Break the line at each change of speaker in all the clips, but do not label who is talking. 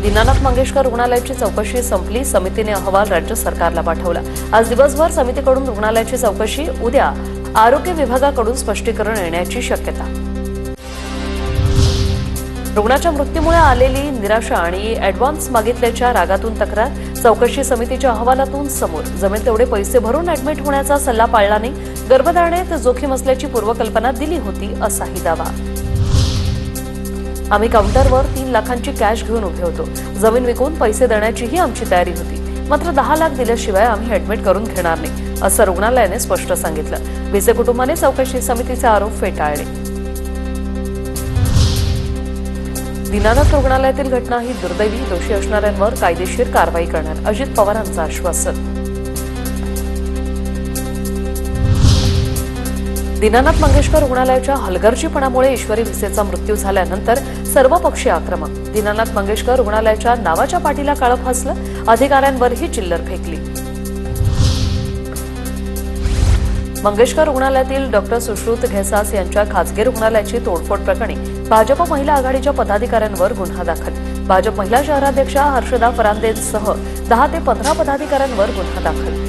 दीनानाथ मंगेशकर रुग्णालयाची चौकशी संपली। समितीने अहवाल राज्य सरकारला पाठवला। आज दिवसभर समितीकडून रुग्णालयाची चौकशी, उद्या आरोग्य विभागाकडून स्पष्टीकरण येण्याची शक्यता। रुग्णाच्या मृत्यूमुळे आलेली निराशा आणि ॲडव्हान्स मागितल्याच्या रागातून तक्रार, चौकशी समितीच्या अहवालातून समोर। जमेल तेवढे पैसे भरून ॲडमिट होण्याचा सल्ला पाळला नाही। गर्भधारणेत जोखीम असल्याची पूर्वकल्पना दिली होती असाही दावा। आम्ही काउंटरवर 3 लाखांची कॅश घेऊन उभे होतो। जमीन विकून पैसे देण्याचीही आमची तयारी होती, मात्र 10 लाख दिल्याशिवाय आम्ही ॲडमिट करून घेणार नाही, असं रुग्णालयाने स्पष्ट सांगितलं। भिसे कुटुंबाने चौकशी समितीचे आरोप फेटाळले। दीनानाथ रुग्णालयातील घटना ही दुर्दैवी, दोषी असणाऱ्यांवर कायदेशीर कारवाई करणार, अजित पवारांचं आश्वासन। दीनानाथ मंगेशकर रुग्णालयाच्या हलगर्जीपणामुळे ईश्वरी भिसेचा मृत्यू झाल्यानंतर सर्वपक्षीय आक्रमक। दीनानाथ मंगेशकर रुग्णालयाच्या नावाच्या पाठीला काळं फासलं, अधिकाऱ्यांवरही चिल्लर फेकली। मंगेशकर रुग्णालयातील डॉक्टर सुश्रुत घेसास यांच्या खासगी रुग्णालयाची तोडफोड प्रकरणी भाजप महिला आघाडीच्या पदाधिकाऱ्यांवर गुन्हा दाखल। भाजप महिला शहराध्यक्षा हर्षदा फरांदेसह 10 ते 15 पदाधिकाऱ्यांवर गुन्हा दाखल।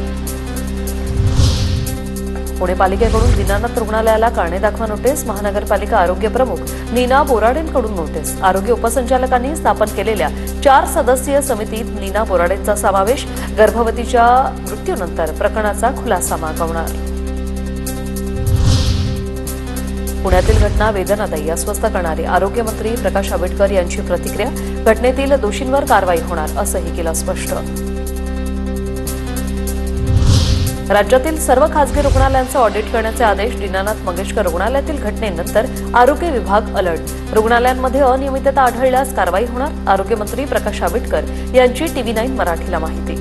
पुणे पालिकेकडून दीनानाथ रुग्णालयाला कारणे दाखवा नोटीस। महानगरपालिका आरोग्य प्रमुख नीना बोराडेंकडून नोटीस। आरोग्य उपसंचालकांनी स्थापन केलेल्या 4 सदस्यीय समितीत नीना बोराडेंचा समावेश। गर्भवतीच्या मृत्यूनंतर प्रकरणाचा खुलासा मागवणार। पुण्यातील घटना वेदनादायी, अस्वस्थ करणारी। आरोग्यमंत्री प्रकाश आंबेडकर यांची प्रतिक्रिया, घटनेतील दोषींवर कारवाई होणार असंही केलं स्पष्ट। राज्यातील सर्व खासगी रुग्णालयांचं ऑडिट करण्याचे आदेश। दीनानाथ मंगेशकर रुग्णालयातील घटनेनंतर आरोग्य विभाग अलर्ट। रुग्णालयांमध्ये अनियमितता आढळल्यास कारवाई होणार, आरोग्यमंत्री प्रकाश आंबेडकर यांची TV9 मराठीला माहिती।